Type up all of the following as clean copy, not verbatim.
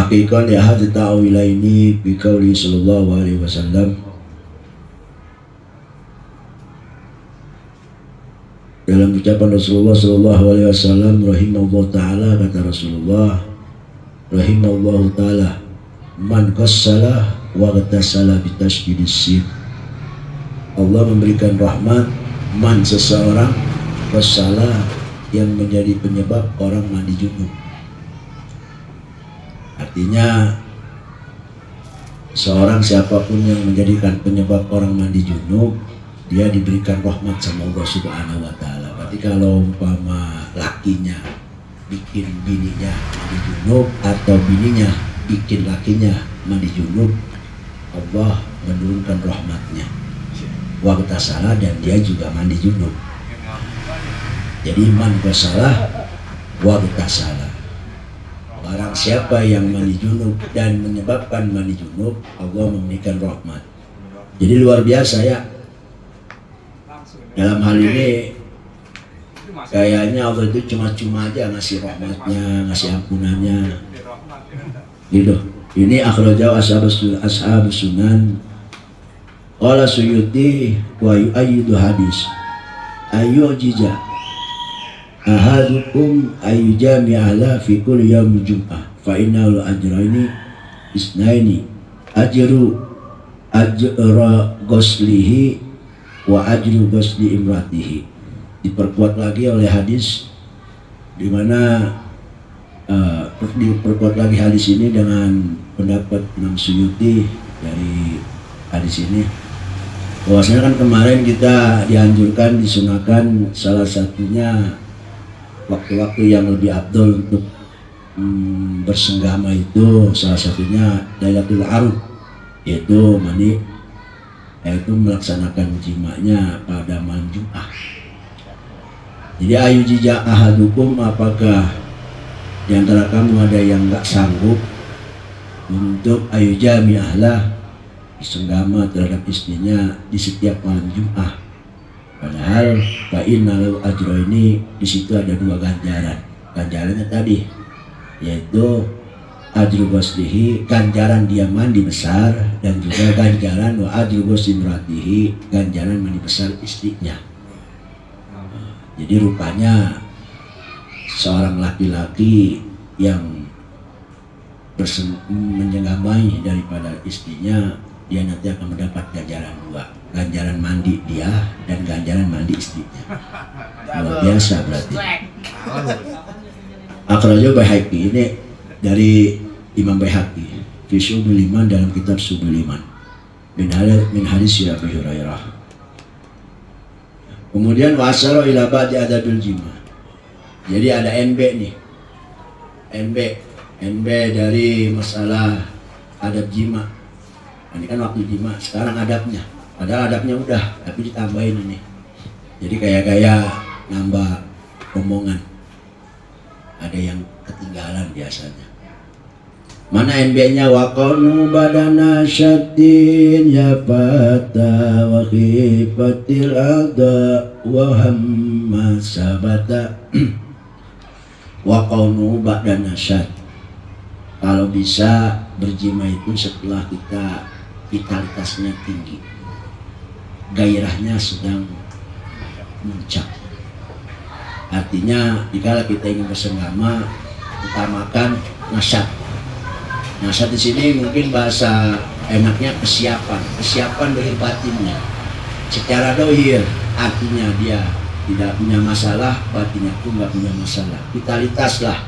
tahqiqan li hadhihi ta'wilaini bi qouli sallallahu alaihi wasallam. Dalam ucapan Rasulullah sallallahu alaihi wasallam, rahimahullah taala, kata Rasulullah, rahimahullah taala, man qassala wa ghatasala bi tasydidis sin. Allah memberikan rahmat man, seseorang, qassala, yang menjadi penyebab orang mandi junub. Artinya seorang siapapun yang menjadikan penyebab orang mandi junub, dia diberikan rahmat sama Allah Subhanahu wa taala. Berarti kalau umpama lakinya bikin bininya mandi junub atau bininya bikin lakinya mandi junub, Allah menurunkan rahmatnya. Waktu salah dan dia juga mandi junub. Jadi man qasalah wa salah. Barang siapa yang mandi junub dan menyebabkan mandi junub, Allah memberikan rahmat. Jadi luar biasa ya. Dalam hal ini kayaknya Allah itu cuma-cuma aja ngasih rahmatnya, ngasih ampunannya. Gitu. Ini akhrajahu ashabus sunan. Qala Suyuti wa yu'ayyidu hadis. Ayyujija ahadukum ayyujami'ala fi kulli yaum jum'ah fa innahu ajraini isnaini ajra ghuslihi wa ajru ghusli imratihi. Diperkuat lagi oleh hadis, di mana diperkuat lagi hadis ini dengan pendapat Imam Suyuti dari hadis ini, bahwasanya kan kemarin kita dianjurkan, disunahkan salah satunya waktu-waktu yang lebih afdol untuk bersenggama itu salah satunya Lailatul Arub, yaitu melaksanakan jima'nya pada malam Jumat. Jadi ayu jija ahadukum, apakah di antara kamu ada yang nggak sanggup untuk ayu jami ahlah, disenggama terhadap istrinya di setiap malam Jumat? Padahal fa'innahu ajra ini di situ ada dua ganjaran. Ganjarannya tadi yaitu ajru ghuslihi, ganjaran dia mandi besar, dan juga ganjaran wa ajru ghusli imratihi, ganjaran mandi besar istrinya. Jadi rupanya seorang laki-laki yang menyenggamai daripada istrinya, dia nanti akan mendapat ganjaran dua, ganjaran mandi dia dan ganjaran mandi istrinya. Luar biasa berarti. Akhrajahu Baihaqi, ini dari Imam Baihaqi fi Syu'bul Iman, dalam kitab Syu'bul Iman, min hadis Abi Hurairah. Kemudian wasara ila ba'di adabil jima. Jadi ada NB nih. NB dari masalah adab jima. Ini kan waktu jima, sekarang adabnya. Padahal adabnya udah, tapi ditambahin ini. Jadi kayak nambah omongan. Ada yang ketinggalan biasanya. Mana NB-nya? Waqanu badana syatin ya fata wa khifatil adha wa hamma sabata. Waqanu badana syat. Kalau bisa berjima itu setelah kita vitalitasnya tinggi, gairahnya sedang muncak. Artinya jika kita ingin bersenggama, utamakan nasyat. Nasyat di sini mungkin bahasa enaknya kesiapan dari batinnya. Secara dohir artinya dia tidak punya masalah, batinnya pun nggak punya masalah. Vitalitas lah,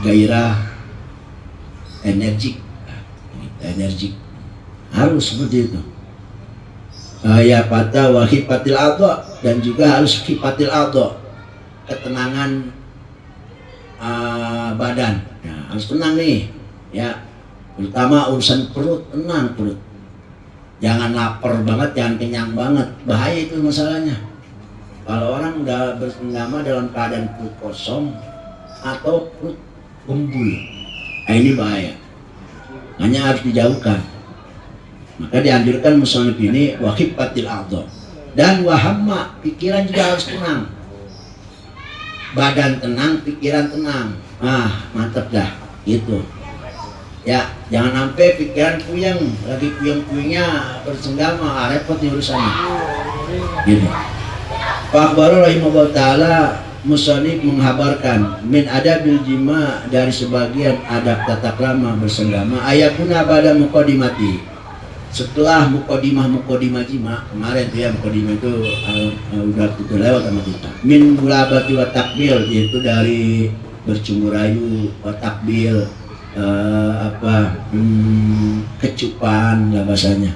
gairah, energik harus seperti itu. Ya pada wahibatil adha, dan juga harus hibatil adha, ketenangan badan. Nah, harus tenang nih ya, terutama urusan perut, tenang perut, jangan lapar banget, jangan kenyang banget, bahaya itu masalahnya. Kalau orang udah bersenggama dalam keadaan perut kosong atau perut gembul, nah ini bahaya, hanya harus dijauhkan. Maka dianjurkan musannif ini wahibatil adha, dan wahamma, pikiran juga harus tenang. Badan tenang, pikiran tenang. Mantap dah gitu. Ya, jangan sampai pikiran puyeng, lagi puyeng-puyengnya bersenggama, repot nih urusannya. Gitu. Pak Akbar rahimahullah ta'ala musonif menghabarkan min adabil jima, dari sebagian adab tata krama bersenggama ayakuna pada muqaddimati, setelah muqaddimah jima kemarin tuh ya, muqaddimah itu udah lewat sama kita. Min mulabati wa takbil, yaitu dari bercumbu rayu, wa takbil kecupan lah bahasanya,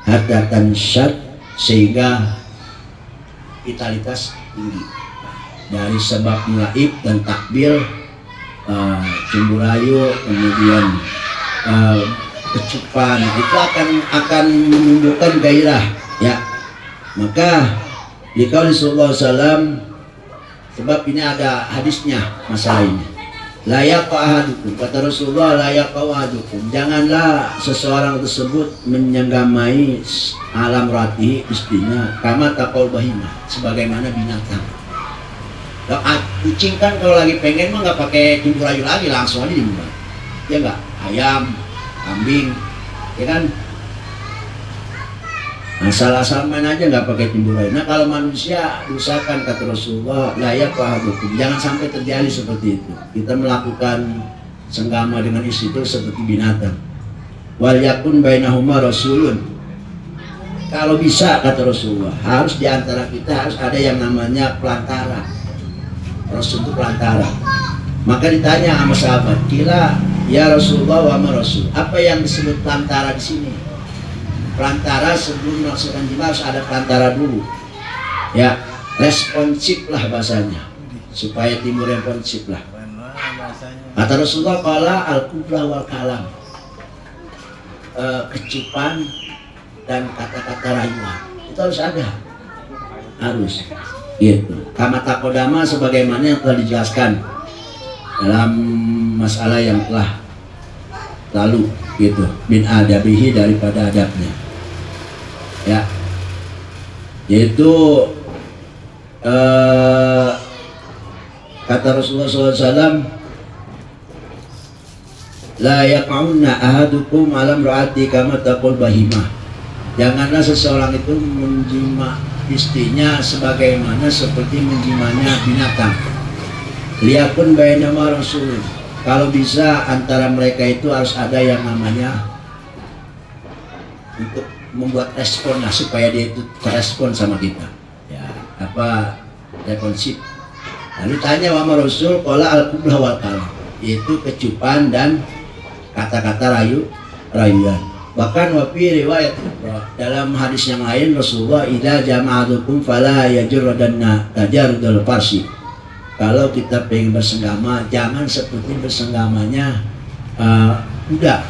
hatta tansyad, sehingga vitalitas tinggi. Dari sebab mulaib dan takbil, cumbu rayu, kemudian kecupan, itu akan menunjukkan gairah ya. Maka di qauli sallallahu alaihi wasallam, sebab ini ada hadisnya masalah ini. Layak ahadukum, kata Rasulullah, layak ahadukum, janganlah seseorang tersebut menyenggamai alam rati istrinya, kama taqul bahimah, sebagaimana binatang. Kucing kan kalau lagi pengen mah nggak pakai cumbu rayu lagi, langsung aja dimulai, ya nggak? Ayam, kambing, ya kan? Asal-asal main aja nggak pakai cumbu rayu. Nah kalau manusia usahakan, kata Rasulullah, layak ahadukum, jangan sampai terjadi seperti itu. Kita melakukan senggama dengan istri itu seperti binatang. Wal yakun bainahuma rasulun, kalau bisa, kata Rasulullah, harus diantara kita harus ada yang namanya pelantara. Rasul itu pelantara. Maka ditanya sama sahabat, kira ya Rasulullah wa ma Rasul, apa yang disebut pelantara di sini? Pelantara sebelum melaksanakan jima harus ada pelantara dulu ya, responsif lah bahasanya, supaya timbul responsif lah. Kata Rasulullah, qala al-kubra wal kalam, kecupan dan kata-kata rayuan itu harus ada, harus gitu. Kama taqodama, sebagaimana yang telah dijelaskan dalam masalah yang telah lalu gitu, min adabihi, daripada adabnya ya, yaitu kata Rasulullah SAW, la yaq'unna ahadukum alam ra'ati kama taqul bahimah, janganlah seseorang itu menjima istrinya sebagaimana seperti menjimanya binatang. Liyakun bainama rasul, kalau bisa antara mereka itu harus ada yang namanya untuk membuat respon lah, supaya dia itu terespon sama kita ya, apa responsif. Lalu tanya wa Rasul, qala al-kubra wal kalam, yaitu kecupan dan kata-kata rayuan. Bahkan wafi riwayat dalam hadis yang lain, Rasulullah, idza jama'atukum fala yajurdanna tajarudul farsi, kalau kita pengen bersenggama jangan seperti bersenggamanya kuda,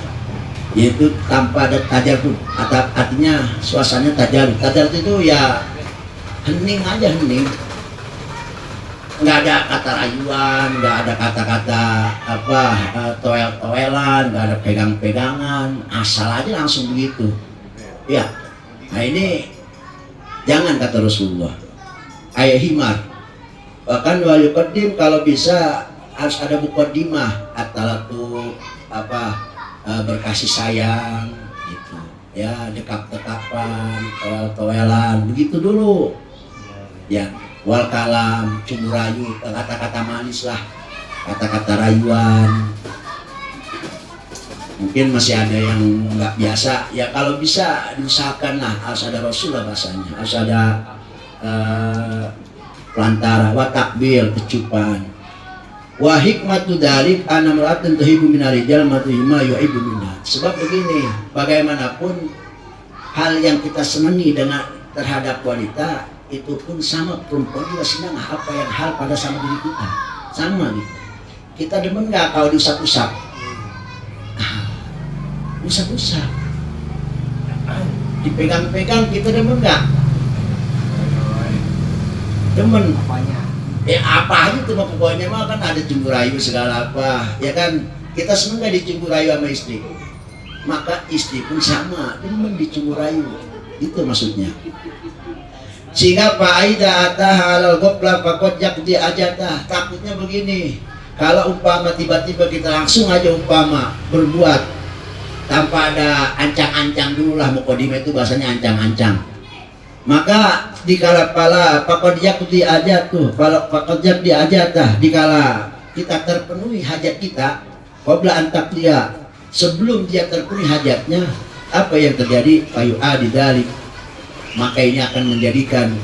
yaitu tanpa ada tajarud, artinya suasananya tajarud. Tajarud itu ya hening aja, hening, nggak ada kata rayuan, nggak ada kata-kata toel-toelan, nggak ada pegang-pegangan, asal aja langsung begitu ya. Nah ini jangan, kata Rasulullah, ayah himar. Bahkan wal yuqaddim, kalau bisa harus ada muqaddimah, atalatu berkasih sayang gitu ya, dekap-dekapan, toel-toelan begitu dulu ya. Wal kalam, cumbu rayu, kata-kata manis lah, kata-kata rayuan. Mungkin masih ada yang nggak biasa ya, kalau bisa diusahakan lah, harus ada Rasul lah bahasanya, harus ada pelantara, wa takbil, kecupan. Wa hikmatu dzalik anna mar'atan tuhibu minar rijal ma tuhima yuhibbu minha. Sebab begini, bagaimanapun hal yang kita senangi dengan terhadap wanita itu pun sama, perempuan juga senang apa yang hal pada sama diri kita, sama gitu. Kita demen nggak kalau diusap-usap? Usap-usap, dipegang-pegang, kita demen nggak? Demen. Apa aja tuh pokoknya mah, kan ada cumbu rayu segala apa ya kan, kita seneng gak dicumbu rayu sama istri, maka istri pun sama demen dicumbu rayu, itu maksudnya. Sehingga fa'ida ataha halal gopla fakot yakdi ajatah, takutnya begini, kalau umpama tiba-tiba kita langsung aja umpama berbuat tanpa ada ancang-ancang dulu lah. Mukodimah itu bahasanya ancang-ancang. Maka dikala pala pakodiak diajat tuh, pakodiak diajat dah, dikala kita terpenuhi hajat kita, qabla antak dia, sebelum dia terpenuhi hajatnya, apa yang terjadi? Payu adidalik, maka ini akan menjadikan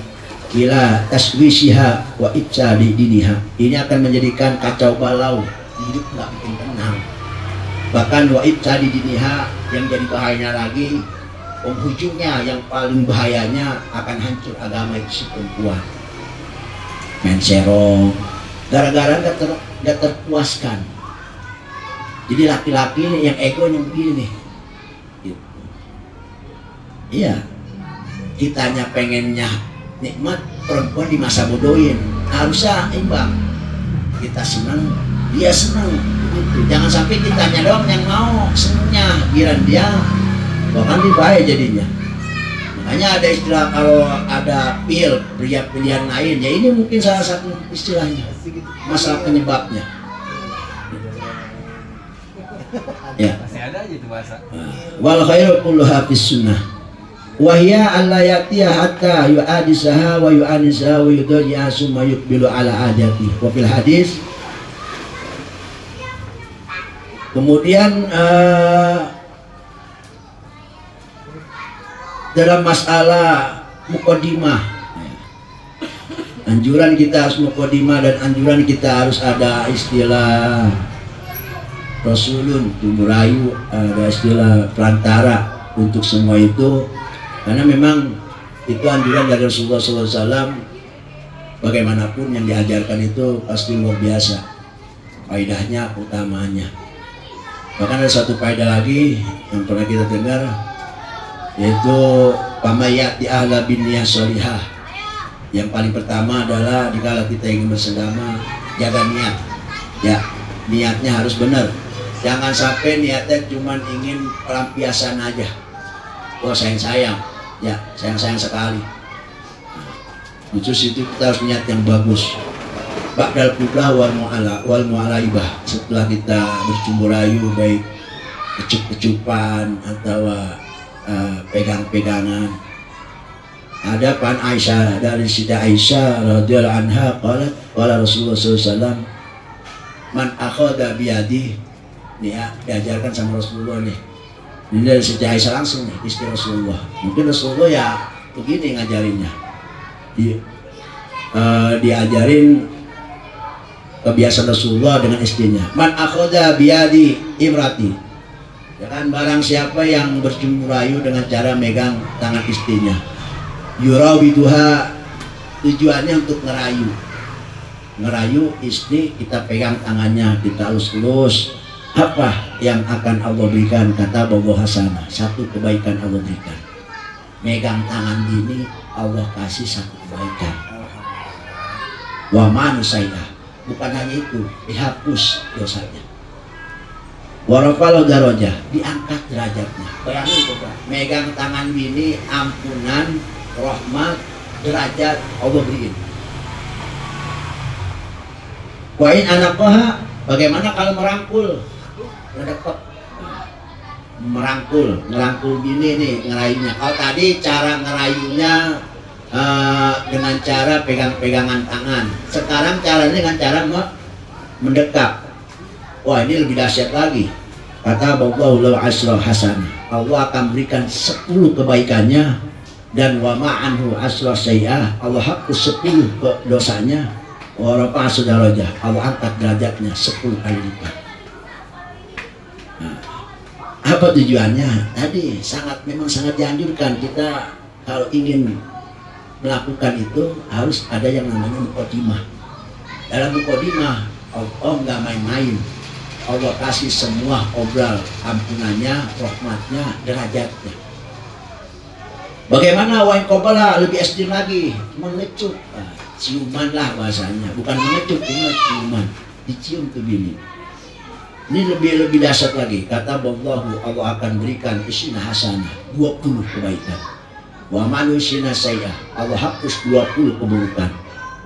bila taswisiha wa ibsadi diniha, ini akan menjadikan kacau balau, hidup nggak mungkin tenang. Bahkan wa ibsadi diniha, yang jadi bahayanya lagi, penghujungnya yang paling bahayanya akan hancur agama itu si perempuan. Main serong, gara-gara gak terpuaskan. Jadi laki-laki yang egonya begini nih. Gitu. Iya, kitanya pengennya nikmat, perempuan di masa bodohin. Harusnya imbang. Kita senang, dia senang. Gitu. Jangan sampai kitanya doang yang mau senangnya, giran dia. Bahkan ini bahaya jadinya. Makanya ada istilah kalau ada pilihan lain, ya ini mungkin salah satu istilahnya, masalah penyebabnya. Ya. Masih ada aja itu bahasa. Wal khairu kulluha fis sunnah. Wa hiya alla yatiya hatta yu'adisaha wa yu'anisaha wa yudaji'a summa yuqbilu ala adati. Wa fil hadis. Kemudian dalam masalah mukodimah, anjuran kita harus mukodimah, dan anjuran kita harus ada istilah rasulun, tumurayu, ada istilah perantara untuk semua itu, karena memang itu anjuran dari Rasulullah SAW. Bagaimanapun yang diajarkan itu pasti luar biasa faedahnya, utamanya. Bahkan ada satu faedah lagi yang pernah kita dengar, yaitu pamayati ahla bin niyah sholihah. Yang paling pertama adalah dikala kita ingin bersegama, jaga niat. Ya, niatnya harus benar. Jangan sampai niatnya cuma ingin pelampiasan aja. Oh sayang, ya sayang sekali. Khusus itu kita harus niat yang bagus. Ba'dal qiblah wal mu'alaibah. Setelah kita bercumbu rayu, baik kecup-kecupan atau pegang-pegangan. Ada pan Aisyah, dari Siti Aisyah radhiyallahu anha qalat qala Rasulullah SAW, man akhadha biyadi, nih ya, diajarkan sama Rasulullah nih. Ini dari Siti Aisyah langsung nih, istri Rasulullah. Mungkin Rasulullah ya begini ngajarinnya. Diajarin kebiasaan Rasulullah dengan istrinya. Man akhadha biyadi imrati, ya kan, barang siapa yang bercumbu rayu dengan cara megang tangan istrinya, yurawiduha, tujuannya untuk ngerayu istri, kita pegang tangannya, kita elus-elus. Apa yang akan Allah berikan? Kata bahwa hasanah, satu kebaikan Allah berikan. Megang tangan bini, Allah kasih satu kebaikan. Wa manusaidah, bukan hanya itu, dihapus dosanya. Warafalo darajah, diangkat derajatnya. Bayangin coba, megang tangan bini, ampunan, rahmat, derajat Allah beriin. Wain anaqaha, bagaimana kalau merangkul? Ngedekep, ngerangkul bini nih, ngerayunya. Kalau tadi cara ngerayunya dengan cara pegang-pegangan tangan. Sekarang caranya dengan cara mendekat. Wah, ini lebih dahsyat lagi. Kata Allahu asra hasanah, Allah akan berikan 10 kebaikannya, dan wa ma'anhu asra sayyi'ah, Allah hapus 10 dosanya. Wa rafa'a darajah, Allah angkat derajatnya 10 kali lipat. Nah, apa tujuannya? Tadi memang sangat dianjurkan kita kalau ingin melakukan itu harus ada yang namanya muqaddimah. Dalam muqaddimah Allah nggak main-main. Allah kasih semua obral, ampunannya, rahmatnya, derajatnya. Bagaimana wain qabala, lebih ekstrim lagi, mengecup, ciuman lah bahasanya, bukan mengecup, ini ciuman, dicium ke bini. Ini lebih dahsyat lagi. Kata Allah akan berikan isina hasanah, 20 kebaikan. Wa manusina sayyi'ah, Allah hapus 20 keburukan.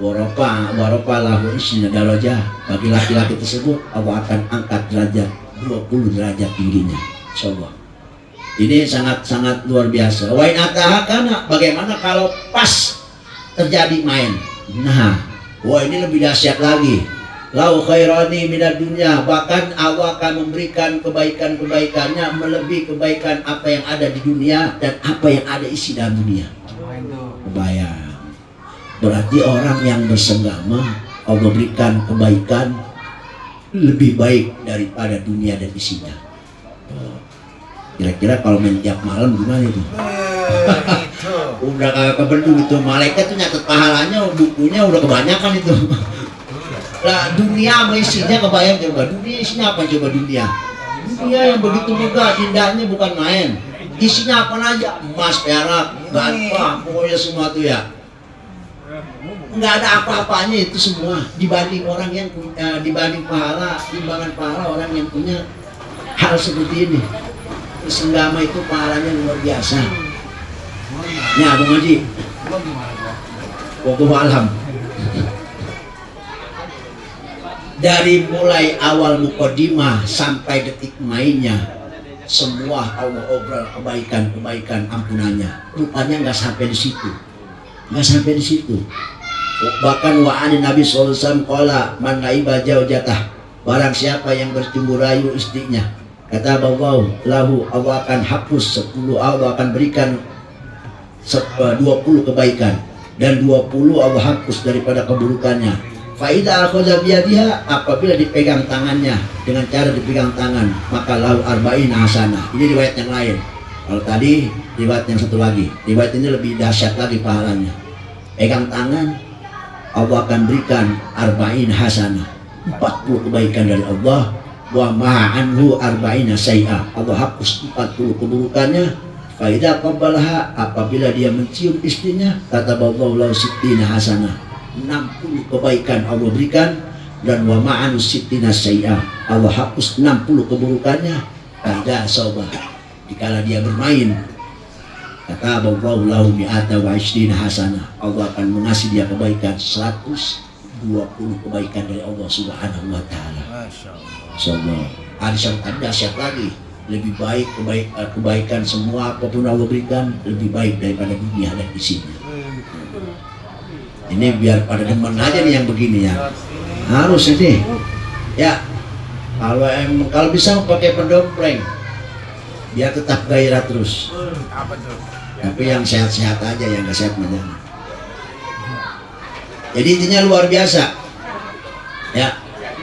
Waropa lahu isina darajah, bagi laki-laki tersebut Allah akan angkat derajat 20 derajat tingginya, insyaallah. Ini sangat-sangat luar biasa. Wa in atahakana, bagaimana kalau pas terjadi main? Nah, wah ini lebih dahsyat lagi. Lau khairani minad dunya, bahkan Allah akan memberikan kebaikan-kebaikannya melebihi kebaikan apa yang ada di dunia dan apa yang ada isi dalam dunia. Kebayang. Berarti orang yang bersenggama Allah berikan kebaikan lebih baik daripada dunia dan isinya. Kira-kira kalau main tiap malam gimana itu? Udah kagak kebendung itu, malaikat tuh nyatet pahalanya, bukunya udah kebanyakan itu. Lah dunia sama isinya kebayang coba, dunia isinya apa coba dunia? Dunia yang begitu megah, indahnya bukan main. Isinya apa aja? Emas, perak, ganteng, pokoknya semua tuh ya. Nggak ada apa-apanya itu semua dibanding orang yang dibanding pahala, timbangan pahala orang yang punya hal seperti ini. Senggama itu pahalanya luar biasa. Ya, Bung Haji. Wallahu alam. Dari mulai awal muqaddimah sampai detik mainnya, semua Allah obrol kebaikan ampunannya. Rupanya nggak sampai di situ. Nggak sampai di situ. Bahkan wa'ani Nabi SAW qala man naiba jaujatah, barang siapa yang bercumbu rayu istrinya, kata Allah lahu, Allah akan hapus 10, Allah akan berikan 20 kebaikan dan 20 Allah hapus daripada keburukannya. Faidah akhadha biyadiha, apabila dipegang tangannya dengan cara dipegang tangan, maka lahu arba'in hasanah. Ini riwayat yang lain. Kalau tadi riwayat yang satu lagi, riwayat ini lebih dahsyat lagi pahalanya. Pegang tangan, Allah akan berikan arba'in hasanah, 40 kebaikan dari Allah. Wa ma'anhu arba'ina say'a, Allah hapus 40 keburukannya. Faidah qabbalaha, apabila dia mencium istrinya, kata Allahu lahu sittina hasanah, 60 kebaikan Allah berikan. Dan wa ma'anu sittina say'a, Allah hapus 60 keburukannya. Faidah sobah, dikala dia bermain, kata Allahu lahu mi'ata wa ishrina hasanah, Allah akan mengasih dia kebaikan 120 kebaikan dari Allah Subhanahu wa taala. Masyaallah. Hadis yang tadi dahsyat lagi, lebih baik kebaikan semua apapun Allah berikan lebih baik daripada dunia dan isinya. Ini biar pada demen aja nih yang begini ya. Harus ini. Ya. Kalau bisa pakai pendompleng biar tetap gairah terus. Tapi yang sehat-sehat aja, yang gak sehat jangan. Jadi intinya luar biasa. Ya,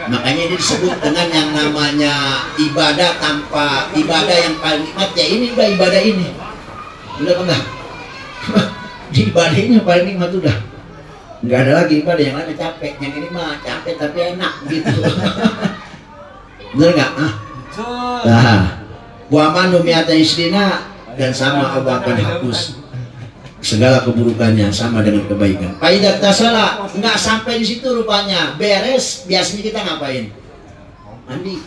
makanya ini disebut dengan yang namanya ibadah tanpa ibadah yang paling nikmat ya ini udah ibadah ini. Udah enggak? Di ibadah ini yang paling nikmat udah. Enggak ada lagi ibadah yang lain capek. Yang ini mah capek tapi enak gitu. Bener enggak? Nah, wa manu mi'ata isrina, dan sama Allah akan hapus segala keburukannya sama dengan kebaikan. Faidat tasala, nggak sampai di situ rupanya, beres biasanya kita ngapain? Mandi.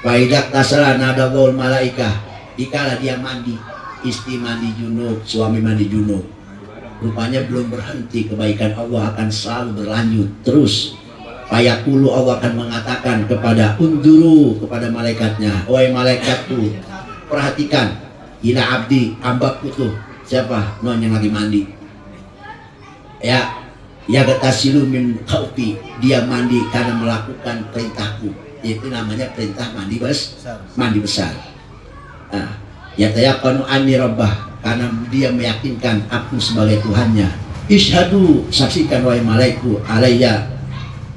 Faidat tasala nadawul malaikah, dikala dia mandi, istri mandi junub, suami mandi junub, rupanya belum berhenti kebaikan Allah akan selalu berlanjut terus. Fayaqulu, Allah akan mengatakan kepada unduru, kepada malaikatnya, wahai malaikatku, perhatikan, ila abdi, hambaku tuh. Siapa? Non yang lagi mandi. Ya, ya gatasilu min khaufi, dia mandi karena melakukan perintahku. Itu namanya perintah mandi besar. Nah, ya tayaqanu anni rabbah, karena dia meyakinkan aku sebagai Tuhannya. Ishadu, saksikan wahai malaiku, alayya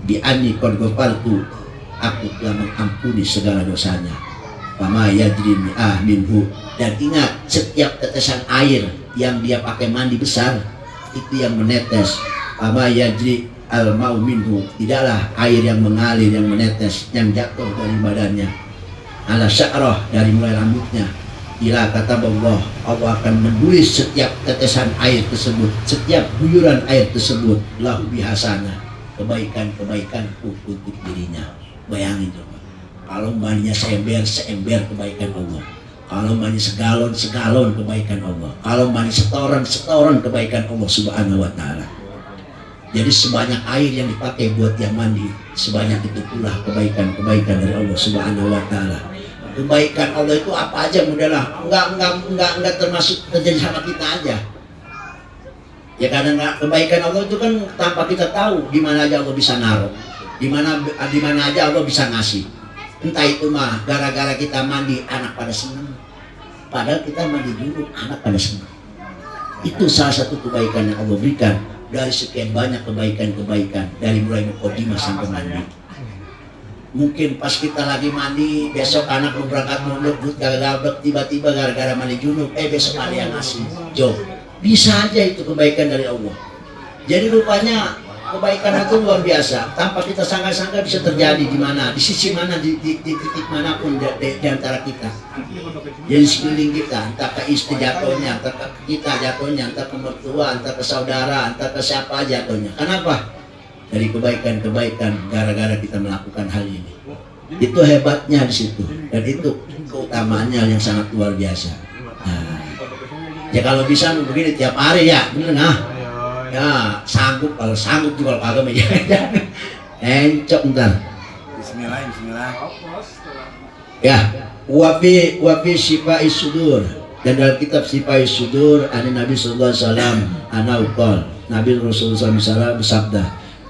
bi anni qad ghafartu, aku telah mengampuni segala dosanya. Fama yajri minhu, dan ingat setiap tetesan air yang dia pakai mandi besar itu yang menetes. Fama yajri al mau minhu, tidaklah air yang mengalir, yang menetes, yang jatuh dari badannya, ala sya'rah, dari mulai rambutnya, ila kata Allah, Allah akan menulis setiap tetesan air tersebut, setiap guyuran air tersebut, lahu bihasana, kebaikan-kebaikan untuk dirinya. Bayangin coba, kalau mandinya seember kebaikan Allah, kalau mandi segalon kebaikan Allah, kalau mandi setoran kebaikan Allah Subhanahu wa taala. Jadi sebanyak air yang dipakai buat yang mandi, sebanyak itu pula kebaikan dari Allah Subhanahu wa taala. Kebaikan Allah itu apa aja mudahlah, enggak termasuk terjadi sama kita aja. Ya karena kebaikan Allah itu kan tanpa kita tahu di mana aja Allah bisa naruh, di mana aja Allah bisa ngasih. Entah itu mah gara-gara kita mandi anak pada senang, padahal kita mandi dulu anak pada senang. Itu salah satu kebaikan yang Allah berikan dari sekian banyak kebaikan-kebaikan dari mulai mukadimah sampai mandi. Mungkin pas kita lagi mandi, besok anak mau berangkat mondok, tiba-tiba gara-gara mandi junub, besok ada yang ngasih job. Bisa aja itu kebaikan dari Allah. Jadi rupanya kebaikan itu luar biasa, tanpa kita sangka-sangka bisa terjadi di mana, di sisi mana, di titik manapun di antara kita. Jadi sekeliling kita, entah ke istri jatuhnya, entah ke kita jatuhnya, entah ke mertua, entah ke saudara, entah ke siapa jatuhnya. Kenapa? Dari kebaikan-kebaikan gara-gara kita melakukan hal ini. Itu hebatnya di situ, dan itu keutamaannya yang sangat luar biasa. Nah, ya kalau bisa begini tiap hari ya, bener nah. Ya sanggup, kalau sanggup juga kalau kagak ya. Encok ntar. Bismillah, bismillah. Ya, wafi Shifa'is Sudur, dan dalam kitab Shifa'is Sudur ada Nabi sallallahu alaihi wasallam anaukol. Nabi Rasulullah SAW bersabda,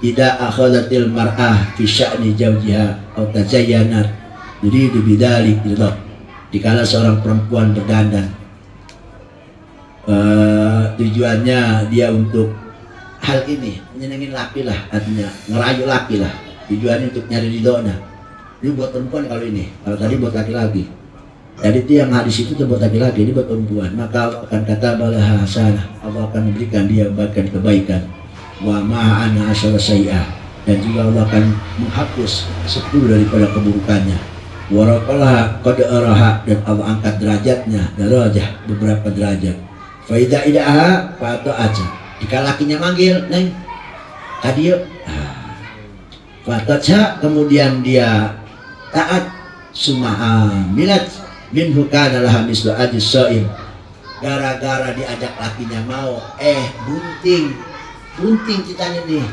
"Ida akhadatil mar'ah fi sya'ni zawjiha aw tazayyanat yuridu bidzalik ridha." Dikala seorang perempuan berdandan, tujuannya dia untuk hal ini menyenangin laki lah, artinya ngerayu laki lah, tujuannya untuk nyari ridhonya. Ini buat perempuan kalau ini, kalau tadi buat laki-laki. Jadi itu yang hadis itu buat laki-laki, ini buat perempuan. Maka Allah akan kata balah hasanah, Allah akan memberikan dia bahkan kebaikan. Wa ma'ana asyara sayyah, dan juga Allah akan menghapus 10 daripada keburukannya. Waraqalah qad araha, dan Allah angkat derajatnya, darajah beberapa derajat. Fa idza idaha fa ta'aja, jika lakinya manggil neng kadio, fa ta'aja, kemudian dia taat, sumaha milat minhu kana laha mislu ajis shaim, gara-gara diajak lakinya mau, bunting citanya nih.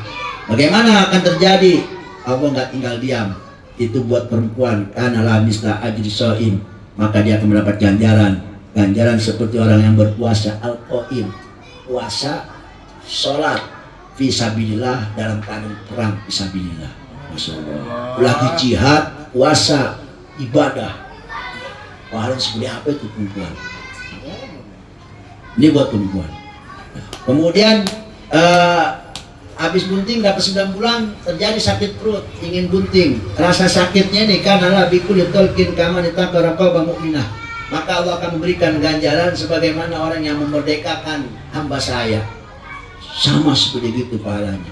Bagaimana akan terjadi? Allah nggak tinggal diam. Itu buat perempuan, karena la misla ajri shaim, maka dia akan mendapat ganjaran seperti orang yang berpuasa, al-qaim, puasa, sholat fisabilillah, dalam keadaan perang fisabilillah. Masya Allah. Lagi jihad, puasa, ibadah. Pahala seperti apa itu perempuan? Ini buat perempuan. Kemudian habis bunting dapat 9 bulan terjadi sakit perut, ingin bunting. Rasa sakitnya nih karena la bikul tolkin kama nitaqaraqaba mu'minah. Maka Allah akan memberikan ganjaran sebagaimana orang yang memerdekakan hamba saya. Sama seperti itu pahalanya.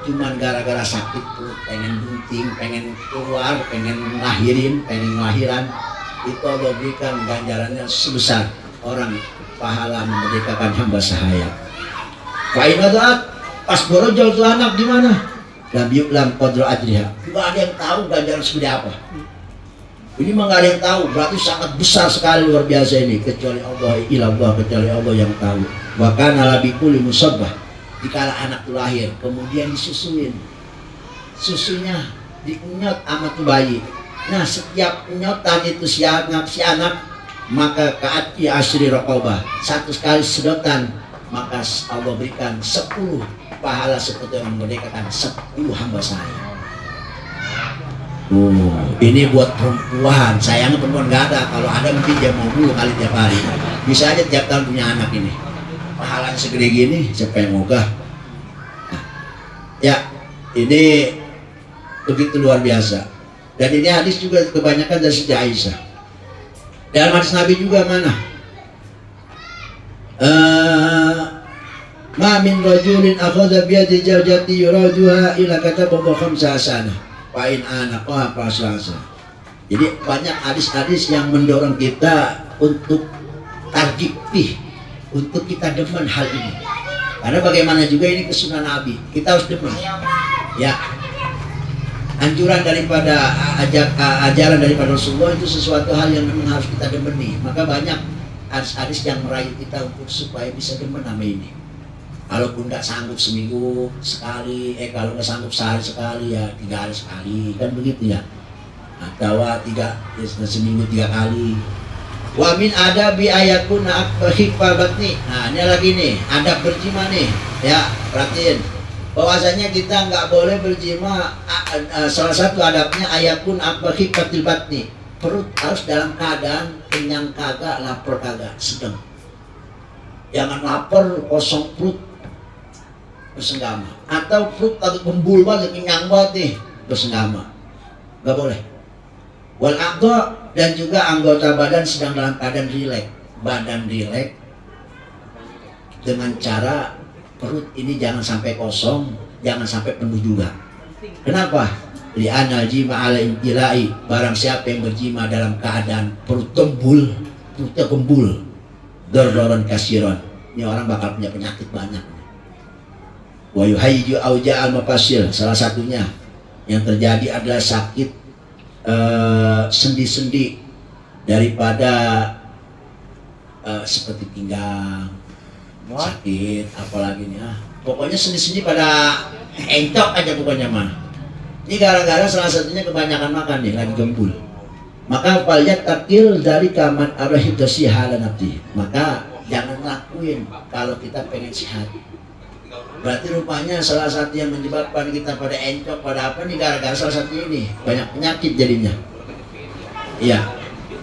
Cuman gara-gara sakit perut, pengen bunting, pengen keluar, pengen ngelahiran, itu Allah berikan ganjarannya sebesar orang pahala memerdekakan hamba sahaya. Fa'inadat, pas borojol tuh anak di mana? Lam yu'lam qadra ajriha. Tidak ada yang tahu ganjaran seperti apa. Ini mah nggak ada yang tahu, berarti sangat besar sekali, luar biasa ini, kecuali Allah, ilallah, kecuali Allah yang tahu. Wa kana labikuli musabbah, dikala anak itu lahir, kemudian disusuin, susunya diunyot sama tuh bayi. Nah setiap unyotan itu si anak maka kaati asri raqabah, satu sekali sedotan, maka Allah berikan 10 pahala seperti orang merdekakan 10 hamba saya. Ini buat perempuan, sayangnya perempuan gak ada. Kalau ada mungkin dia mau dulu kali tiap hari. Bisa aja tiap tahun punya anak ini. Pahalanya segede gini, siapa yang mogah? Nah, ya, ini begitu luar biasa. Dan ini hadis juga kebanyakan dari Siti Aisyah. Dalam hadis Nabi juga mana? Ma min rajulin akhadha biyadi zawjati yurajuha ila kataba khamsa hasanah. Pain anak apa selasa. Jadi banyak hadis-hadis yang mendorong kita untuk targipih, untuk kita demen hal ini. Karena bagaimana juga ini kesunahan Nabi, kita harus demen. Ya, anjuran daripada ajaran daripada Rasulullah itu sesuatu hal yang memang harus kita demeni. Maka banyak hadis-hadis yang merayu kita untuk supaya bisa demen sama ini. Kalaupun nggak sanggup seminggu sekali, kalau nggak sanggup sehari sekali ya 3 hari sekali, kan begitu ya. atau seminggu 3 kali. Wa min adabi ayakuna akbahifal batni. Nah ini lagi nih, adab berjima nih. Ya, perhatiin. Bahwasanya kita nggak boleh berjima. Salah satu adabnya ayakun akbahifatil batni. Perut harus dalam keadaan kenyang kagak, lapar kagak, sedang. Jangan lapar, kosong perut, bersenggama. Atau perut lagi gembul banget, kenyang banget nih, bersenggama. Nggak boleh. Wal aqda, dan juga anggota badan sedang dalam keadaan rileks. Badan rileks dengan cara perut ini jangan sampai kosong, jangan sampai penuh juga. Kenapa? Li'anal jima ala imtilai, barang siapa yang berjima dalam keadaan perut gembul, perutnya gembul, dordoron kasiron, ini orang bakal punya penyakit banyak. Wa yuhayyiju auja al-mafasil, salah satunya yang terjadi adalah sakit sendi-sendi daripada seperti pinggang sakit, apalagi nih pokoknya sendi-sendi pada encok aja pokoknya mah. Ini gara-gara salah satunya kebanyakan makan nih, lagi gembul. Maka paliyat takil dari kaman arahidasi halanati, maka jangan lakuin kalau kita pengen sehat. Berarti rupanya salah satu yang menyebabkan kita pada encok, pada apa nih, gara-gara salah satu ini banyak penyakit jadinya. Iya.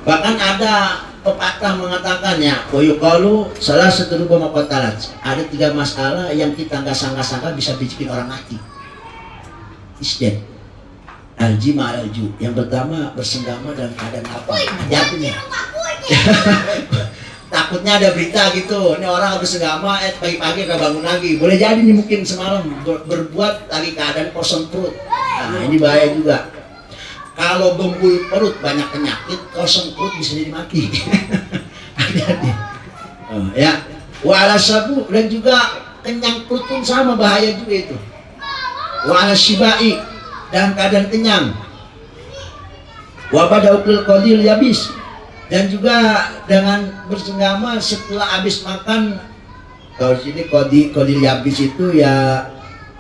Bahkan ada pepatah mengatakannya, koyukalu salah satu rubah makotalat. Ada 3 masalah yang kita nggak sangka-sangka bisa bikin orang mati. Isdet, aljima alju. Yang pertama bersenggama dalam keadaan apa? Hati-hati nih. Takutnya ada berita gitu, ini orang habis senggama, pagi-pagi gak bangun lagi. Boleh jadi nih mungkin semalam berbuat lagi keadaan kosong perut. Nah ini bahaya juga. Kalau gembul perut banyak penyakit, kosong perut bisa jadi mati. Hati-hati. Ya, wala sabu, dan juga kenyang perut pun sama bahaya juga itu. Wala shibai, dalam keadaan kenyang. Wabada ukil qadil yabis, dan juga dengan bersenggama setelah habis makan. Kalau sini kodil yabis itu ya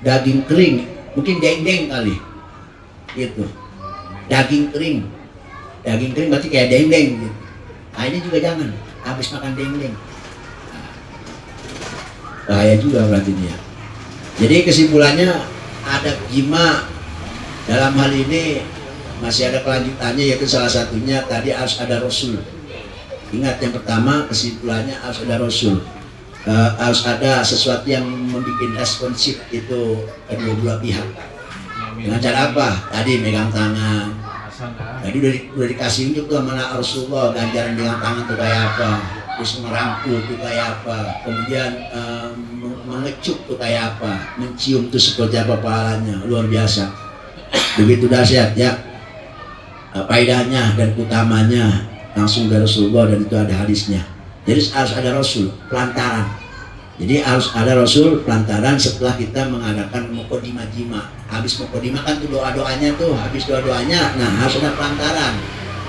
daging kering, mungkin dendeng kali gitu. Daging kering berarti kayak dendeng gitu. Nah ini juga jangan habis makan dendeng, bahaya juga berarti dia. Jadi kesimpulannya adab jima dalam hal ini masih ada kelanjutannya, yaitu salah satunya tadi harus ada Rasul. Ingat, yang pertama kesimpulannya harus ada Rasul, harus ada sesuatu yang membuat responsif itu kedua belah pihak. Dengan cara apa? Tadi megang tangan. Tadi udah dikasih unjuk tuh sama Rasulullah, ganjaran dengan tangan tuh kayak apa, terus merangkul tuh kayak apa, kemudian mengecup tuh kayak apa, mencium tuh seperti apa pahalanya, luar biasa. Begitu dahsyat ya faedahnya dan utamanya langsung dari Rasulullah, dan itu ada hadisnya. Jadi harus ada Rasul pelantaran. Jadi harus ada Rasul pelantaran setelah kita mengadakan muqaddimah jima. Habis muqaddimah kan tuh doa-doanya tuh, habis doa-doanya, nah harus ada pelantaran.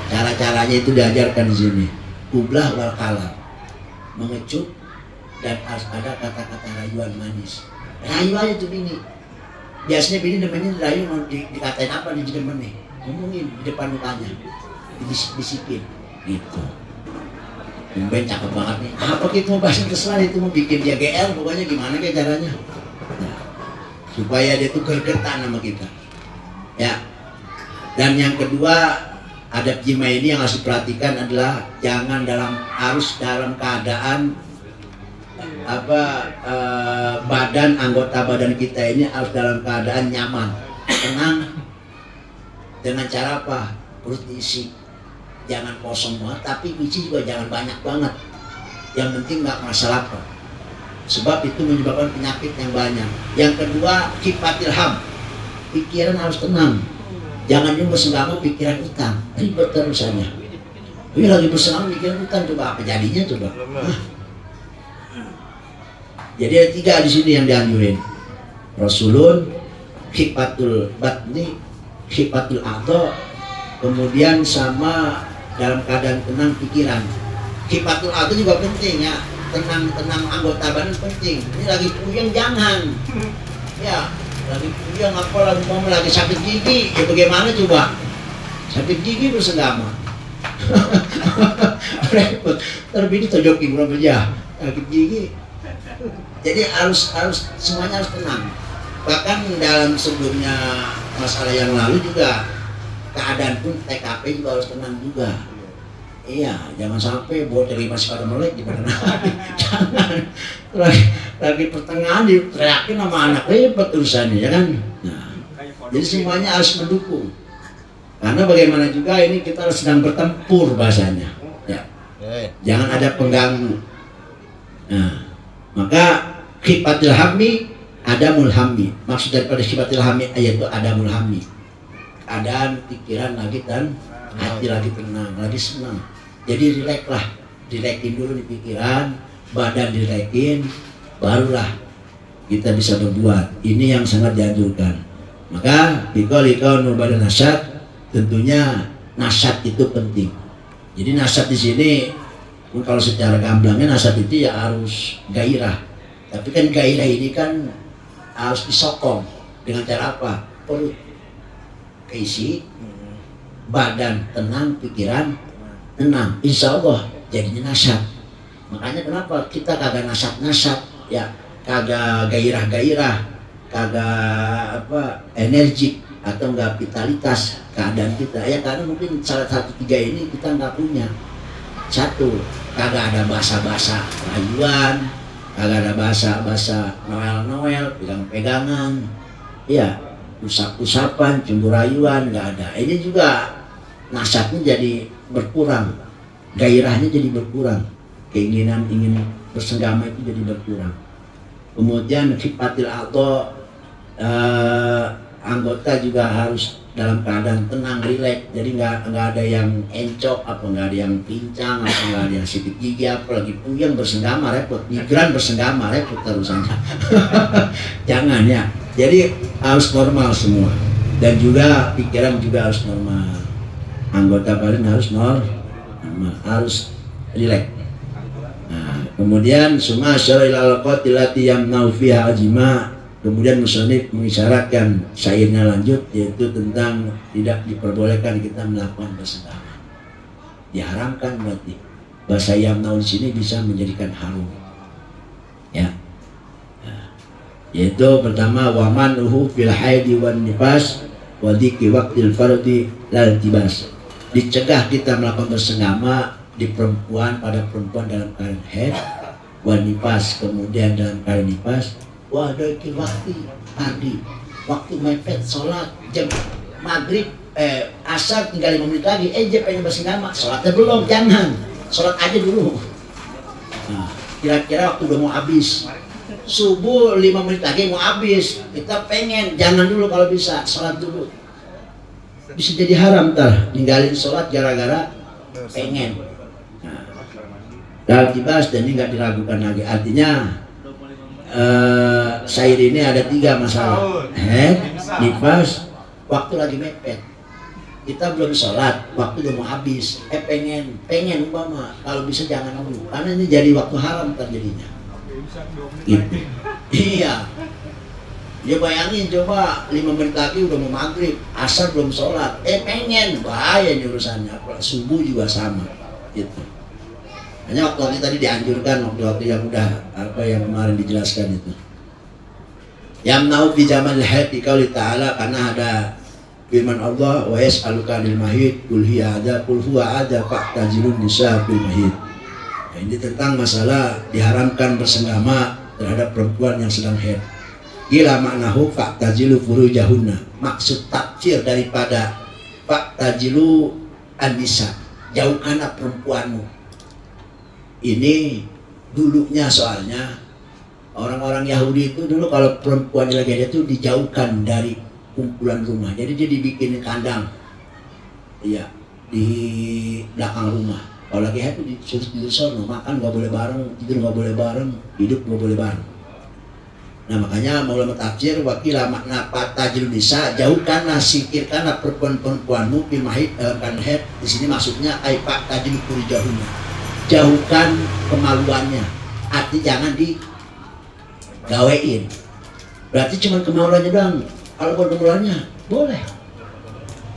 Cara-caranya itu diajarkan di sini. Kublah wal kalam, mengecup, dan harus ada kata-kata rayuan manis. Rayu aja tuh bini. Biasanya bini namanya rayu dikatain apa di depan nih? Ngomongin di depan mukanya, dibisikin gitu. Ben cakep banget nih. Apa gitu mau bahas terserah, itu mau bikin dia GL, pokoknya gimana kayak caranya. Nah, supaya dia tuh gergetan sama kita. Ya. Dan yang kedua, adab jima ini yang harus diperhatikan adalah jangan harus dalam keadaan badan, anggota badan kita ini harus dalam keadaan nyaman, tenang. Dengan cara apa? Perut diisi, jangan kosong banget, tapi isi juga jangan banyak banget. Yang penting nggak masalah apa, sebab itu menyebabkan penyakit yang banyak. Yang kedua, kifatil ham, pikiran harus tenang. Jangan juga bersenggama pikiran utang, ribet terusannya. Ini lagi bersenggama pikiran utang, coba apa jadinya coba? Jadi ada 3 di sini yang dianjurin. Rasulun, kifatul batni, kifatul a'dha, kemudian sama dalam keadaan tenang pikiran. Kifatul a'dha juga penting ya, tenang anggota badan penting. Ini lagi puyeng jangan. Ya, lagi puyeng apa lagi sakit gigi, ya bagaimana coba? sakit gigi bersenggama. Repot. Terbini tojoki belum kerja, sakit gigi. Jadi harus semuanya harus tenang. Bahkan dalam sebelumnya masalah yang lalu juga keadaan pun TKP juga harus tenang juga. Iya, jangan sampai bawa terima masih pada melek gimana lagi. Jangan. Lagi pertengahan diteriakin sama anak ribet urusannya, ya kan? Nah, jadi semuanya harus mendukung. Karena bagaimana juga ini kita sedang bertempur bahasanya. Ya. Jangan ada pengganggu. Nah, maka khifatil hammi adamul hammi. Maksud daripada khifatil hammi yaitu adamul hammi. Keadaan pikiran lagi dan hati lagi tenang, lagi senang. Jadi rileks lah, rilekin dulu di pikiran, badan rilekin, barulah kita bisa berbuat. Ini yang sangat dianjurkan. Maka bikau nubada nasyad, tentunya nasyad itu penting. Jadi nasyad di sini kalau secara gamblangnya nasyad itu ya harus gairah. Tapi kan gairah ini kan harus disokong dengan cara apa? Perut keisi, badan tenang, pikiran tenang, insya Allah jadinya nasyad. Makanya kenapa kita kagak nasyad ya, kagak gairah, kagak energik atau enggak vitalitas keadaan kita ya, karena mungkin salah satu tiga ini kita enggak punya. Satu, kagak ada bahasa-bahasa rayuan, kagak ada bahasa-bahasa noel pegang-pegangan, ya usap-usapan, cemburu rayuan, enggak ada. Ini juga nasyadnya jadi berkurang, gairahnya jadi berkurang, keinginan ingin bersenggama itu jadi berkurang. Kemudian khifatil a'dha, anggota juga harus dalam keadaan tenang, rileks. Jadi nggak ada yang encok, nggak ada yang pincang, nggak ada yang sakit gigi, lagi puyeng bersenggama repot, migran bersenggama repot terusannya. Jangan ya. Jadi harus normal semua, dan juga pikiran juga harus normal. Anggota badan harus normal, harus rileks. Nah, kemudian summa asyara ila al-awqati allati yamna'u fiha ajma. Kemudian musannif mengisyaratkan syairnya lanjut, yaitu tentang tidak diperbolehkan kita melakukan bersenggama. Diharamkan berarti. Bahasa yamna'u di sini bisa menjadikan haram. Ya. Nah, yaitu pertama wamanuhu fil haidi wan nifas wa dzikri waqtil fardi lal tibas. Dicegah kita melakukan bersenggama di perempuan, pada perempuan dalam keadaan haid, wanifas, kemudian dalam keadaan nifas, wadoikil waktu tadi, waktu mepet sholat jam maghrib, asar tinggal 5 menit lagi, dia pengen bersenggama, sholatnya belum, jangan, sholat aja dulu. Nah, kira-kira waktu udah mau habis, subuh 5 menit lagi mau habis, kita pengen, jangan dulu kalau bisa, sholat dulu. Bisa jadi haram ninggalin sholat gara-gara pengen. Dalam dibahas dan ini nggak diragukan lagi. Artinya syair ini ada 3 masalah. Nifas, waktu lagi mepet. Kita belum sholat, waktu udah mau habis. Pengen umpama. Kalau bisa jangan dulu, karena ini jadi waktu haram terjadinya. Gitu. Iya. Ya bayangin coba 5 menit lagi udah mau maghrib, asar belum sholat, pengen, bahaya nih urusannya. Subuh juga sama, gitu. Hanya waktu tadi dianjurkan, waktu yang udah yang kemarin dijelaskan itu. Yamna'u fi jamal haid di qauli ta'ala, karena ada firman Allah, wa yas'aluka lil mahid qul hiya ada qul huwa ada fa'tazilun nisa fil mahid. Nah, ini tentang masalah diharamkan bersenggama terhadap perempuan yang sedang haid. Gila maknahu fa'tazilu furujahunna. Maksud tafsir daripada fa'tazilu an-nisa, jauhkanlah perempuanmu. Ini dulunya soalnya orang-orang Yahudi itu dulu kalau perempuan lagi ada itu dijauhkan dari kumpulan rumah. Jadi dia dibikin kandang, iya, di belakang rumah. Kalau lagi haid itu disuruh tidur sono, makan nggak boleh bareng, tidur nggak boleh bareng, hidup nggak boleh bareng. Nah makanya maulama tafsir wakilah makna fatajil nisa, jauhkanlah, singkirkanlah perempuan-perempuanmu fil mahid dalam keadaan haid. Di sini maksudnya ai fatajil furijahunna, jauhkan kemaluannya. Arti jangan digawein. Berarti cuma kemaluannya doang. Kalau bukan kemaluannya boleh.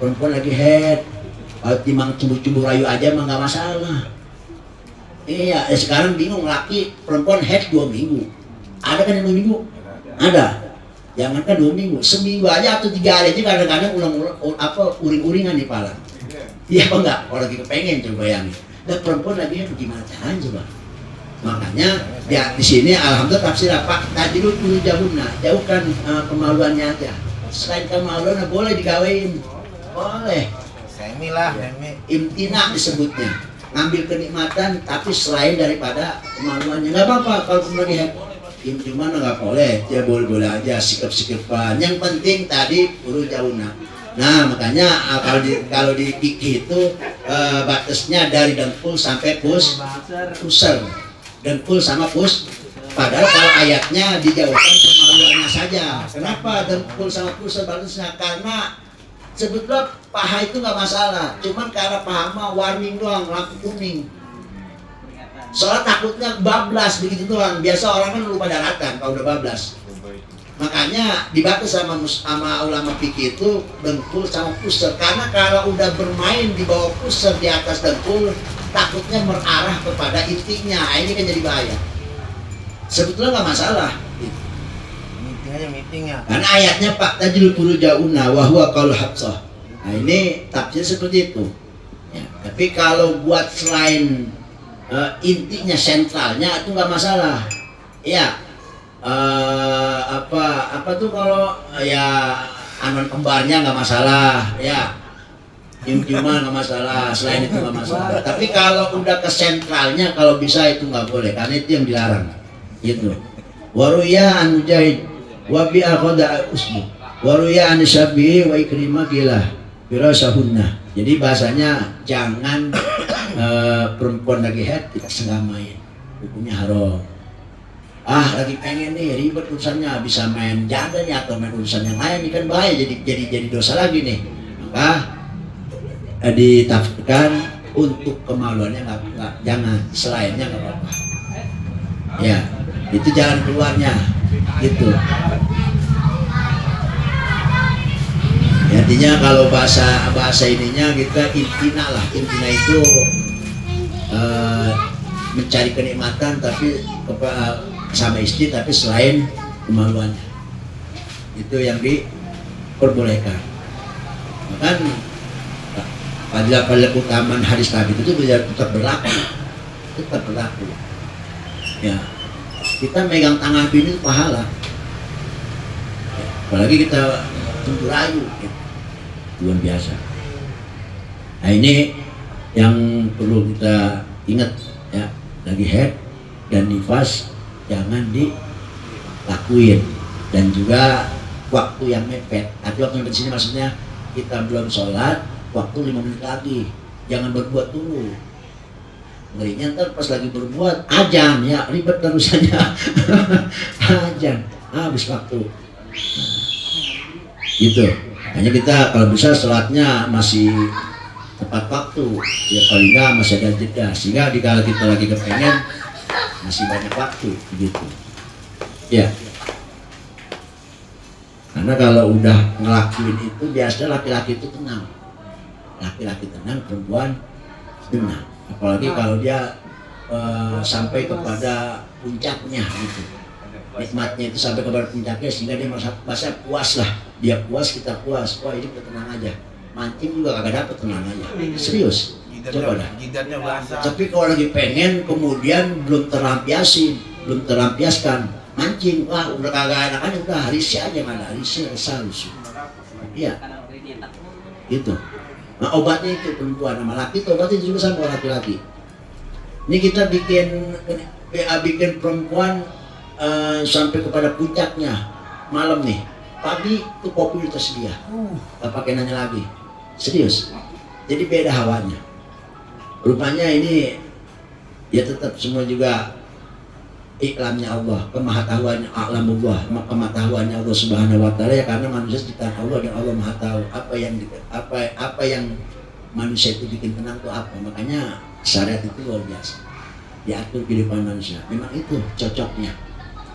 Perempuan lagi haid, Kalau timang cumbu-cumbu rayu aja mah nggak masalah. Iya, sekarang bingung laki perempuan head 2 minggu. Ada kan yang 2 minggu? Ada. Jangankan 2 minggu, seminggu aja atau 3 hari aja kadang-kadang uring-uringan di pala. Iya apa enggak? Kalau lagi kepengen coba bayangin. Dan perempuan lagi bagaimana caranya coba? Makanya ya di sini alhamdulillah tafsir apa? Tadi dulu jauhkan kemaluannya aja. Selain kemaluan boleh digawain, boleh. Semi lah, semi. Imtina disebutnya, ngambil kenikmatan tapi selain daripada kemaluannya. Nggak apa-apa kalau kemudian cuma nggak boleh, ya boleh aja sikap-sikapan. Yang penting tadi buru jauhna. Nah makanya kalau di fikih itu batasnya dari dengkul sampai pusar, dengkul sama Padahal kalau ayatnya dijauhkan kemaluannya saja. Kenapa dengkul sama pusar batasnya? Karena sebetulnya paha itu nggak masalah, cuman karena paha mah warning doang, lampu kuning. Soalnya takutnya bablas begitu doang. Biasa orang kan lupa daratan kalau udah bablas. Makanya dibatas sama ulama fikih itu dengkul sama pusar. Karena kalau udah bermain di bawah pusar di atas dengkul, takutnya mengarah kepada intinya. Ini kan jadi bahaya. Sebetulnya nggak masalah. Meeting ya. Karena ayatnya Pak tajul puru jauna wahwa qaul hafsah. Nah ini tafsir seperti itu. Ya, tapi kalau buat selain intinya sentralnya itu nggak masalah. Ya apa tuh kalau ya anon kembarnya nggak masalah. Ya cium-ciuman nggak masalah. Selain itu nggak masalah. Tapi kalau udah ke sentralnya kalau bisa itu nggak boleh karena itu yang dilarang. Gitu. Waruya an Mujahid wa bi akhadha usbu waruya an Syafi'i wa Ikrimah kilah firasahunna. Jadi bahasanya jangan perempuan lagi head kita senggamain, hukumnya haram. Lagi pengen nih ribet urusannya, bisa main jandanya atau main urusan yang lain, ini kan bahaya, jadi dosa lagi nih. Maka ditafsirkan untuk kemaluannya nggak, jangan, selainnya nggak apa-apa. Ya, itu jalan keluarnya, gitu. Ya, artinya kalau bahasa ininya kita intina lah, intina itu mencari kenikmatan tapi sama istri tapi selain kemaluannya, itu yang diperbolehkan. Bahkan pada utamaan hadis tadi itu tetap berlaku, ya. Kita megang tangan bini itu pahala, ya, apalagi kita tunggu rayu, gitu. Luar biasa. Nah ini yang perlu kita ingat ya, lagi head dan nifas jangan dilakuin, dan juga waktu yang mepet. Tapi waktu yang di sini maksudnya kita belum sholat, waktu 5 menit lagi, jangan berbuat dulu. Ngerinya ntar pas lagi berbuat ajan ya ribet terusannya. Ajan habis waktu. Gitu. Hanya kita kalau bisa sholatnya masih tepat waktu, ya paling nggak masih ada jeda, sehingga kalau kita lagi kepengen masih banyak waktu, begitu. Ya. Karena kalau udah ngelakuin itu biasanya laki-laki itu tenang, perempuan tenang. Apalagi kalau dia sampai kepada puncaknya gitu, nikmatnya itu sampai kepada puncaknya sehingga dia merasa puas lah, dia puas kita puas, wah ini tenang aja, mancing juga kagak dapet, tenang aja, serius, coba dah. Tapi kalau lagi pengen kemudian belum terlampiaskan mancing, wah udah kagak enak aja, udah harisi aja, nggak ada harisi, resah, iya, gitu. Nah obatnya itu perempuan sama laki, obatnya juga sama laki-laki. Ini kita bikin perempuan sampai kepada puncaknya malam nih. Pagi itu kopi udah tersedia, nggak pakai nanya lagi, serius. Jadi beda hawanya. Rupanya ini ya tetap semua juga iklamnya Allah, kemahatauannya Allah, Allah Subhanahu wa taala, ya karena manusia ciptaan Allah dan Allah Maha tahu apa yang manusia itu bikin tenang itu apa. Makanya syariat itu luar biasa. Diatur kehidupan manusia. Memang itu cocoknya.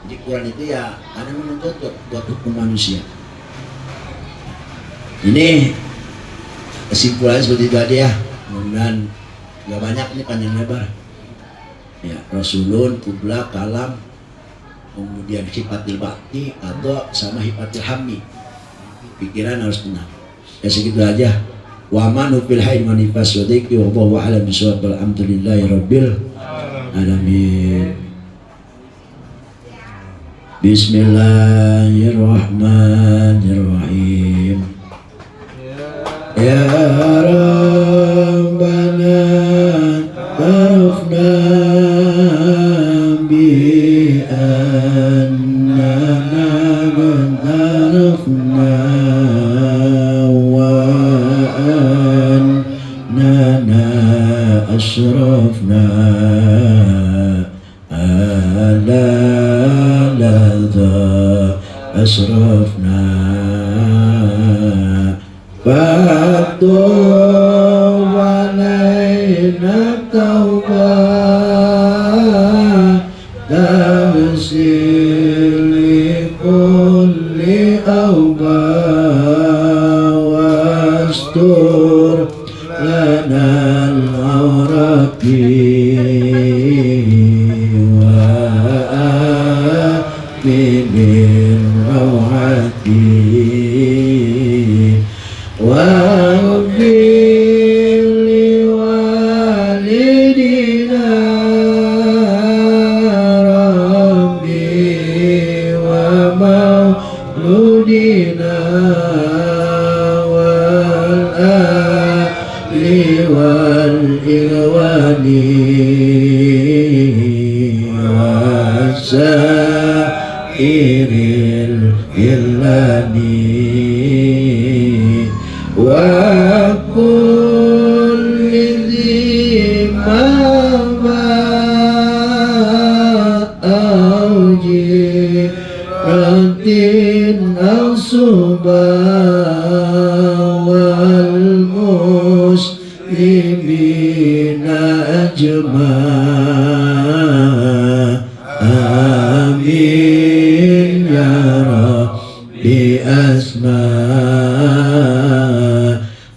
Jadi Quran itu ya karena memang cocok buat hukum manusia. Ini kesimpulannya seperti itu aja ya. Mudah-mudahan nggak banyak nih panjang lebar. Ya, Rasulun, Kubla, Kalam, kemudian hifatil bakti atau sama hifatil hammi. Pikiran harus tenang. Ya segitu aja. Wa manu fil hayy wa nifas wa dzikri wa huwa a'lam bisawab. Alhamdulillahi rabbil alamin. Bismillahirrahmanirrahim. Ya Rabbana tarafna bi annana tarafna wa annana asrafna ala ladha asrafna فَاتُوبَ عَلَيْنَا التَّوْبَةَ تَغْسِلُ لِكُلِّ أَوْبَةٍ وَاسْتُرْ لَنَا الْعَوْرَةِ وَآمِنِ الرَّوْعَةِ واغفر لوالدينا ربي ومولودنا والآل والإخوان وسائر الإخوان وكل ذي مهما أو جيرة أو صبا والمسلمين أجمعين آمين يا رب بأسماء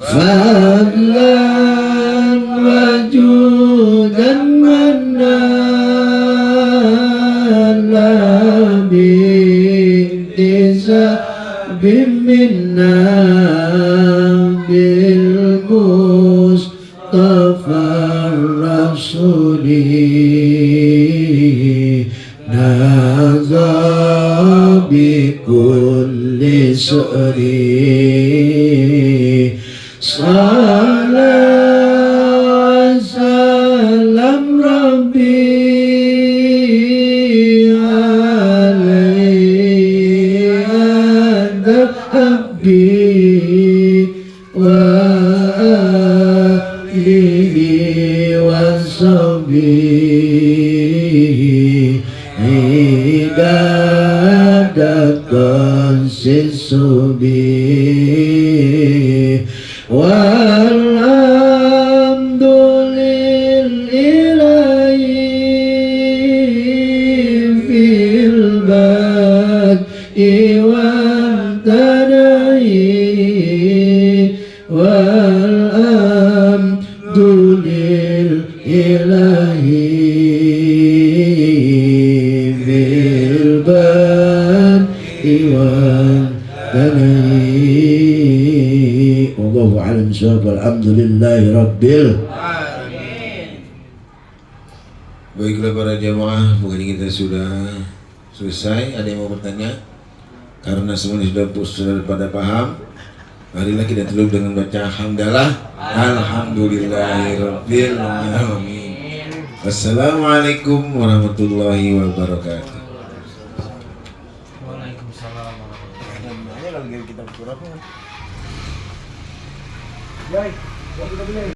فضلا وجودا منا باكتساب منا بالمصطفى الرسول نهضى بكل سؤر صلى وسلم ربي عليه هذا حبي وآله وصحبه عبادة السبي والحمد لله في البدء والثناء والحمد لله في البدء والثناء. Wallahu a'lam bishawab. Alhamdulillahi rabbil alamin. Baiklah para jamaah, mungkin kita sudah selesai. Ada yang mau bertanya? Karena semuanya sudah pada paham, marilah kita tutup dengan baca hamdalah. Alhamdulillahirabbil alamin. Wassalamualaikum warahmatullahi wabarakatuh. Waalaikumsalam warahmatullahi wabarakatuh.